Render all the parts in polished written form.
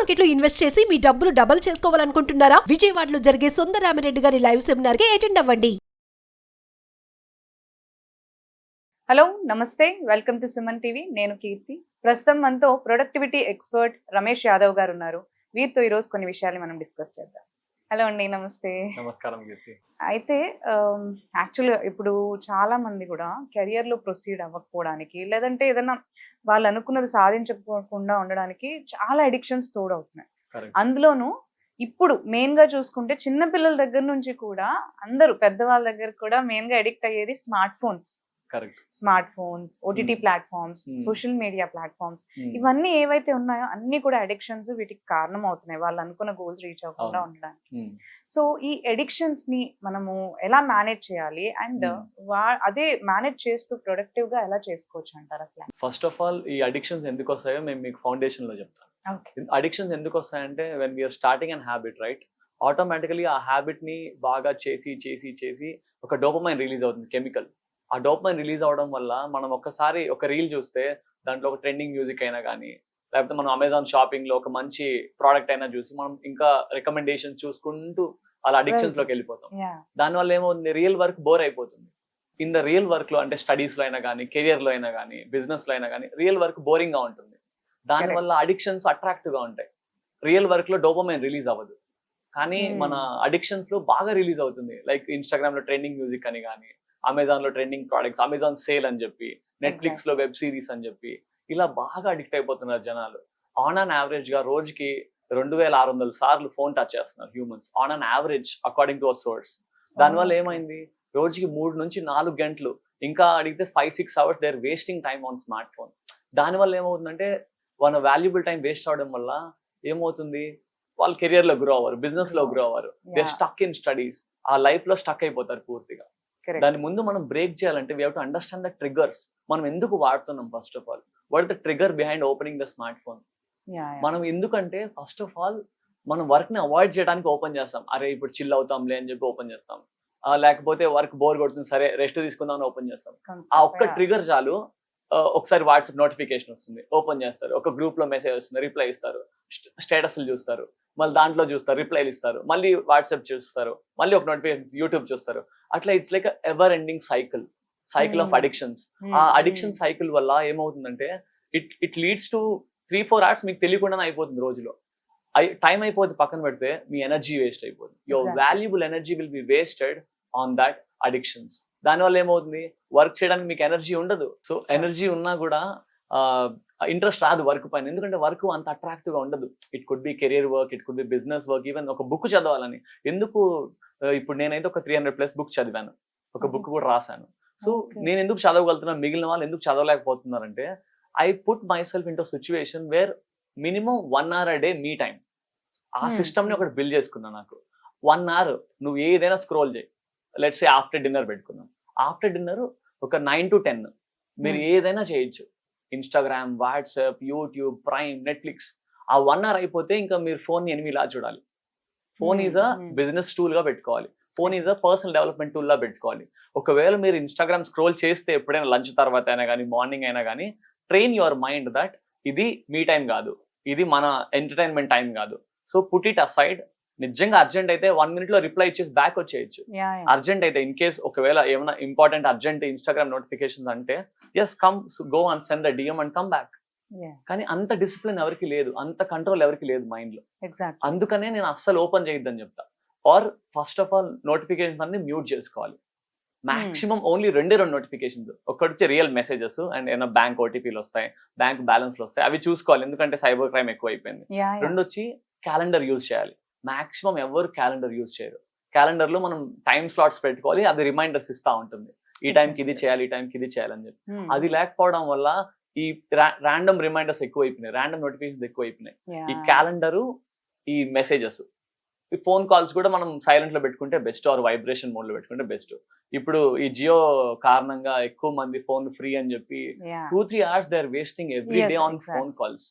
Market లో invest చేసి మీ డబ్బులు డబుల్ చేసుకోవాలనుకుంటున్నారా? విజయవాడలో జరిగే సుందరరామిరెడ్డి గారి లైవ్ సెమినార్ కి అటెండ్ అవ్వండి. హలో నమస్తే, వెల్కమ్ టు సుమన్ టీవీ. నేను కీర్తి. ప్రస్తుతం మనతో ప్రొడక్టివిటీ ఎక్స్పర్ట్ రమేష్ యాదవ్ గారు ఉన్నారు. వీరితో ఈరోజు కొన్ని విషయాలు మనం డిస్కస్ చేద్దాం. హలో అండి, నమస్తే. నమస్కారం కీర్తి. అయితే యాక్చువల్గా ఇప్పుడు చాలా మంది కూడా కెరియర్లో ప్రొసీడ్ అవ్వకపోవడానికి, లేదంటే ఏదైనా వాళ్ళు అనుకున్నది సాధించకుండా ఉండడానికి చాలా అడిక్షన్స్ తోడవుతున్నాయి. అందులోనూ ఇప్పుడు మెయిన్ గా చూసుకుంటే చిన్న పిల్లల దగ్గర నుంచి కూడా అందరూ పెద్దవాళ్ళ దగ్గర కూడా మెయిన్ గా అడిక్ట్ అయ్యేది smart phones, OTT platforms, social media platforms, ఇవన్నీ ఏవైతే ఉన్నాయో అన్ని కూడా అడిక్షన్స్ వీటికి కారణం అవుతున్నాయి వాళ్ళు అనుకున్న గోల్స్ రీచ్ అవ్వకుండా ఉండడానికి. సో ఈ అడిక్షన్స్ ని మనము ఎలా మేనేజ్ చేయాలి అండ్ అదే మేనేజ్ చేస్తూ ప్రొడక్టివ్ గా ఎలా చేసుకోవచ్చు అంటారు అసలు? ఫస్ట్ ఆఫ్ ఆల్, ఈ అడిక్షన్స్ ఎందుకు వస్తాయో మేము మీకు ఫౌండేషన్ లో చెప్తాను. అడిక్షన్స్ ఎందుకు వస్తాయంటే when we're starting and habit, right, automatically ఆ హ్యాబిట్ ని బాగా చేసి చేసి చేసి ఒక డోపమైన్ రిలీజ్ అవుతుంది, కెమికల్. ఆ డోపమైన్ రిలీజ్ అవడం వల్ల మనం ఒక్కసారి ఒక రీల్ చూస్తే దాంట్లో ఒక ట్రెండింగ్ మ్యూజిక్ అయినా కానీ, లేకపోతే మనం అమెజాన్ షాపింగ్ లో ఒక మంచి ప్రోడక్ట్ అయినా చూసి మనం ఇంకా రికమెండేషన్ చూసుకుంటూ అలా అడిక్షన్స్ లోకి వెళ్ళిపోతాం. దానివల్ల ఏమవుతుంది, రియల్ వర్క్ బోర్ అయిపోతుంది. ఇన్ ద రియల్ వర్క్ లో అంటే స్టడీస్ లో అయినా కానీ, కెరియర్ లో అయినా కానీ, బిజినెస్ లో అయినా కానీ రియల్ వర్క్ బోరింగ్ గా ఉంటుంది. దానివల్ల అడిక్షన్స్ అట్రాక్టివ్ గా ఉంటాయి. రియల్ వర్క్ లో డోపమైన్ రిలీజ్ అవ్వదు, కానీ మన అడిక్షన్స్ లో బాగా రిలీజ్ అవుతుంది. లైక్ ఇన్స్టాగ్రామ్ లో ట్రెండింగ్ మ్యూజిక్ అని కానీ, అమెజాన్ లో ట్రెండింగ్ ప్రోడక్ట్స్, అమెజాన్ సేల్ అని చెప్పి, నెట్ఫ్లిక్స్ లో వెబ్ సిరీస్ అని చెప్పి ఇలా బాగా అడిక్ట్ అయిపోతున్నారు జనాలు. ఆన్ అన్ యావరేజ్ గా రోజుకి 2600 సార్లు ఫోన్ టచ్ చేస్తున్నారు humans, on an average according to a source. దానివల్ల ఏమైంది, రోజుకి 3 నుంచి 4 గంటలు, ఇంకా అడిగితే 5-6 hours they are wasting time on smartphone. దానివల్ల ఏమవుతుందంటే వాళ్ళ వాల్యుబుల్ టైం వేస్ట్ అవడం వల్ల ఏమవుతుంది, వాళ్ళు కెరియర్ లో గ్రో అవ్వరు, బిజినెస్ లో గ్రో అవ్వరు, దే స్టక్ ఇన్ స్టడీస్, ఆ లైఫ్ లో స్టక్ అయిపోతారు పూర్తిగా. దాని ముందు మనం బ్రేక్ చేయాలంటే we have to understand the triggers. మనం ఎందుకు వాడుతున్నాం, first of all what the trigger behind opening the smart phone. మనం ఎందుకంటే ఫస్ట్ ఆఫ్ ఆల్ మనం వర్క్ ని అవాయిడ్ చేయడానికి ఓపెన్ చేస్తాం. అరే ఇప్పుడు చిల్ అవుతాంలే అని చెప్పి ఓపెన్ చేస్తాం, లేకపోతే వర్క్ బోర్ కొడుతుంది సరే రెస్ట్ తీసుకుందాం అని ఓపెన్ చేస్తాం. ఆ ఒక్క ట్రిగర్ చాలు, ఒకసారి వాట్సాప్ నోటిఫికేషన్ వస్తుంది, ఓపెన్ చేస్తారు, ఒక గ్రూప్ లో మెసేజ్ వస్తుంది, రిప్లై ఇస్తారు, స్టేటస్లు చూస్తారు, మళ్ళీ దాంట్లో చూస్తారు, రిప్లైలు ఇస్తారు, మళ్ళీ వాట్సాప్ చూస్తారు, మళ్ళీ ఒక నోటిఫికేషన్, యూట్యూబ్ చూస్తారు. అట్లా it's like ever ending cycle of addictions. ఆ అడిక్షన్ సైకిల్ వల్ల ఏమవుతుందంటే ఇట్ లీడ్స్ టు 3-4 hours మీకు తెలియకుండానే అయిపోతుంది రోజులో. టైం అయిపోతుంది, పక్కన పెడితే మీ ఎనర్జీ వేస్ట్ అయిపోతుంది. Your valuable energy will be wasted on that addictions. దానివల్ల ఏమవుతుంది, వర్క్ చేయడానికి మీకు ఎనర్జీ ఉండదు. సో ఎనర్జీ ఉన్నా కూడా ఇంట్రెస్ట్ రాదు వర్క్ పైన, ఎందుకంటే వర్క్ అంత అట్రాక్టివ్ గా ఉండదు. It could be career work, it could be business work, even ఒక బుక్ చదవాలని. ఎందుకు ఇప్పుడు నేనైతే ఒక 300+ బుక్స్ చదివాను, ఒక బుక్ కూడా రాశాను. సో నేను ఎందుకు చదవగలుగుతున్నాను, మిగిలిన వాళ్ళు ఎందుకు చదవలేకపోతున్నారంటే I put myself into situation where minimum 1 hour a day me time. ఆ సిస్టమ్ ని ఒకటి బిల్డ్ చేసుకున్నా. నాకు 1 hour నువ్వు ఏదైనా స్క్రోల్ చేయి, లెట్స్ సే ఆఫ్టర్ డిన్నర్ పెట్టుకున్నాం, ఆఫ్టర్ డిన్నర్ ఒక 9 to 10 మీరు ఏదైనా చేయొచ్చు. Instagram, WhatsApp, YouTube, prime, Netflix. ఆ 1 hour అయిపోతే ఇంకా మీరు ఫోన్ ని ఎనిమిలా చూడాలి. Phone is a business tool గా పెట్టుకోవాలి, phone is a personal development tool లా పెట్టుకోవాలి. ఒకవేళ మీరు ఇన్స్టాగ్రామ్ స్క్రోల్ చేస్తే ఎప్పుడైనా లంచ్ తర్వాత అయినా కానీ, మార్నింగ్ అయినా కానీ, ట్రైన్ యువర్ మైండ్ దట్ ఇది మీ టైం కాదు, ఇది మన ఎంటర్టైన్మెంట్ టైం కాదు. So put it aside. నిజంగా అర్జెంట్ అయితే 1 minute లో రిప్లై ఇచ్చేసి బ్యాక్ వచ్చేయచ్చు. అర్జెంట్ అయితే ఇన్ కేస్ ఒకవేళ ఏమైనా ఇంపార్టెంట్ అర్జెంట్ ఇన్స్టాగ్రామ్ నోటిఫికేషన్స్ అంటే yes come go and send the DM and come back. కానీ అంత డిసిప్లిన్ ఎవరికి లేదు, అంత కంట్రోల్ ఎవరికి లేదు మైండ్ లో. అందుకనే నేను అస్సలు ఓపెన్ చేయొద్దని చెప్తా. Or first of all notifications అన్ని మ్యూట్ చేసుకోవాలి. Maximum only 2 notifications. ఒకటి వచ్చి రియల్ మెసేజెస్ అండ్ ఏమైనా బ్యాంక్ ఓటీపీలు వస్తాయి, బ్యాంక్ బ్యాలెన్స్లు వస్తాయి, అవి చూసుకోవాలి ఎందుకంటే సైబర్ క్రైమ్ ఎక్కువ అయిపోయింది. 2 వచ్చి క్యాలెండర్ యూజ్ చేయాలి. మాక్సిమం ఎవరు క్యాలెండర్ యూజ్ చేయరు. క్యాలెండర్ లో మనం టైం స్లాట్స్ పెట్టుకోవాలి, అది రిమైండర్స్ ఇస్తా ఉంటుంది, ఈ టైంకి ఇది చేయాలి, ఈ టైంకి ఇది చేయాలని చెప్పి. అది లేకపోవడం వల్ల ఈ ర్యాండమ్ రిమైండర్స్ ఎక్కువ అయిపోయినాయి, ర్యాండమ్ నోటిఫికేషన్స్ ఎక్కువ అయిపోయినాయి. ఈ క్యాలెండరు, ఈ మెసేజెస్, ఈ ఫోన్ కాల్స్ కూడా మనం సైలెంట్ లో పెట్టుకుంటే బెస్ట్, ఆర్ వైబ్రేషన్ మోడ్ లో పెట్టుకుంటే బెస్ట్. ఇప్పుడు ఈ జియో కారణంగా ఎక్కువ మంది ఫోన్ ఫ్రీ అని చెప్పి 2-3 hours they are wasting every day on phone calls.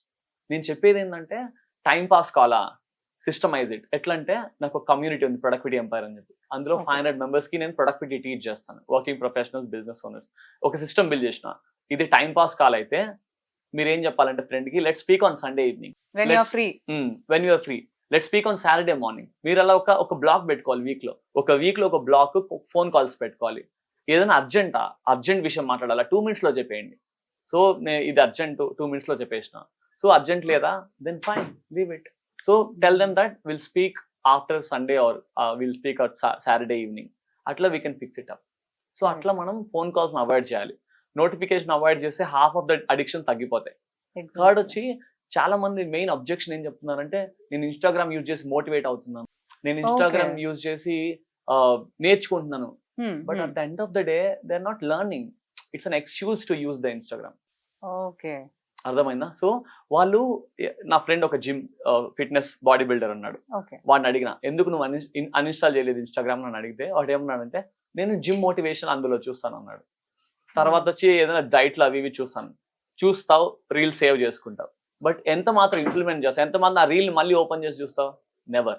నేను చెప్పేది ఏంటంటే టైం పాస్ కాలా, సిస్టమైజ్ ఇట్. ఎట్లా అంటే నాకు ఒక కమ్యూనిటీ ఉంది, ప్రొడక్టివిటీ ఎంపైర్ అని చెప్పి. అందులో 500 members కి నేను ప్రొడక్టివిటీ టీచ్ చేస్తాను, వర్కింగ్ ప్రొఫెషనల్స్, బిజినెస్ ఓనర్స్. ఒక సిస్టమ్ బిల్డ్ చేసిన, ఇది టైం పాస్ కాల్ అయితే మీరు ఏం చెప్పాలంటే ఫ్రెండ్ కి let speak on Sunday evening, when you're free. When you're free, let speak on Saturday morning. మీరు అలా ఒక బ్లాక్ పెట్టుకోవాలి వీక్ లో ఒక బ్లాక్ ఫోన్ కాల్స్ పెట్టుకోవాలి. ఏదైనా అర్జెంట్ విషయం మాట్లాడాలా 2 minutes లో చెప్పేయండి. సో ఇది అర్జెంట్ 2 minutes లో చెప్పేసిన, సో అర్జెంట్ లేదా then fine leave it. So tell them that will speak after Sunday or will speak or Saturday evening. అట్లా we can fix it up. So అట్లా మనం ఫోన్ కాల్స్ అవాయిడ్ చేయాలి. Notification avoid చేస్తే half of the addiction తగ్గిపోతాయి. Third వచ్చి చాలా మంది main objection ఏం చెప్తున్నారంటే నేను ఇన్స్టాగ్రామ్ యూజ్ చేసి మోటివేట్ అవుతున్నాను, నేను ఇన్స్టాగ్రామ్ యూజ్ చేసి నేర్చుకుంటున్నాను. But at the end of the day they are not learning, it's an excuse to use the Instagram. Okay, అర్థమైందా? సో వాళ్ళు, నా ఫ్రెండ్ ఒక జిమ్ ఫిట్నెస్ బాడీ బిల్డర్ అన్నాడు, వాడిని అడిగిన ఎందుకు నువ్వు అన్ఇన్స్టాల్ చేయలేదు ఇన్స్టాగ్రామ్ అని అడిగితే వాడు ఏమన్నాడంటే నేను జిమ్ మోటివేషన్ అందులో చూస్తాను అన్నాడు. తర్వాత వచ్చి ఏదైనా డైట్లు అవి ఇవి చూస్తావు, రీల్ సేవ్ చేసుకుంటావు, బట్ ఎంత మాత్రం ఇంప్లిమెంట్ చేస్తావు, ఎంతమంది ఆ రీల్ మళ్ళీ ఓపెన్ చేసి చూస్తావు? Never.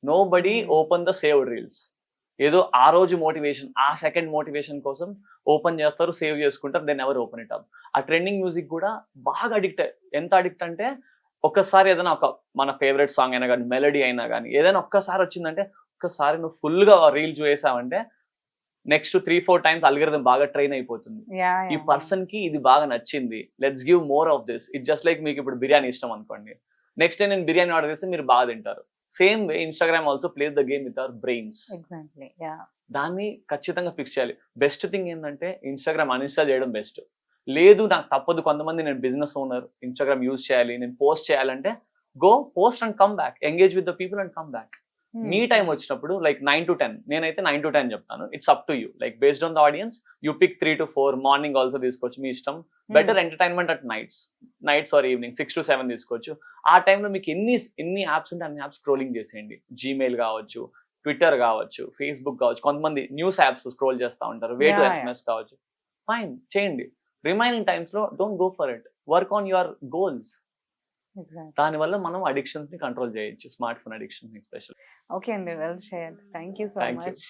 Nobody open the saved reels. ఏదో ఆ రోజు మోటివేషన్, ఆ సెకండ్ మోటివేషన్ కోసం ఓపెన్ చేస్తారు, సేవ్ చేసుకుంటారు, then ever open it up. ఆ ట్రెండింగ్ మ్యూజిక్ కూడా బాగా అడిక్ట్. ఎంత అడిక్ట్ అంటే ఒక్కసారి ఏదైనా మన ఫేవరెట్ సాంగ్ అయినా కానీ, మెలడీ అయినా కానీ ఏదైనా ఒక్కసారి వచ్చిందంటే, ఒక్కసారి నువ్వు ఫుల్గా రీల్ చూసావంటే నెక్స్ట్ 3-4 times అల్గరిథం బాగా ట్రైన్ అయిపోతుంది. ఈ పర్సన్ కి ఇది బాగా నచ్చింది, let's give more of this. It just like మీకు ఇప్పుడు బిర్యానీ ఇష్టం అనుకోండి, నెక్స్ట్ డే నేను బిర్యానీ ఆర్డర్ చేస్తే మీరు బాగా తింటారు. Same way Instagram also place the game with our brains. దాన్ని ఖచ్చితంగా ఫిక్స్ చేయాలి. బెస్ట్ థింగ్ ఏంటంటే ఇన్స్టాగ్రామ్ అన్ఇన్స్టాల్ చేయడం బెస్ట్. లేదు నాకు తప్పదు, కొంతమంది నేను బిజినెస్ ఓనర్, ఇన్స్టాగ్రామ్ యూజ్ చేయాలి, నేను పోస్ట్ చేయాలంటే go post and come back, engage with the people and come back. మీ టైం వచ్చినప్పుడు లైక్ 9 to 10, నేనైతే 9 to 10 చెప్తాను. It's up to you, like based on the audience you pick 3 to 4. Morning also తీసుకోవచ్చు, మీ ఇష్టం. Better entertainment at nights or evening 6 to 7 తీసుకోవచ్చు. ఆ టైంలో మీకు ఎన్ని యాప్స్ ఉంటే అన్ని యాప్స్ స్క్రోలింగ్ చేసేయండి. జీమెయిల్ కావచ్చు, ట్విట్టర్ కావచ్చు, ఫేస్బుక్ కావచ్చు, కొంతమంది న్యూస్ యాప్స్ స్క్రోల్ చేస్తూ ఉంటారు, వే టు SMS కావచ్చు, ఫైన్ చేయండి. రిమైనింగ్ టైమ్స్ లో don't go for it, work on your goals. దానివల్ల మనం అడిక్షన్స్ ని కంట్రోల్ చేయొచ్చు, smart phone addiction especially. Okay అండి, well shared. Thank you so Thank you. Much.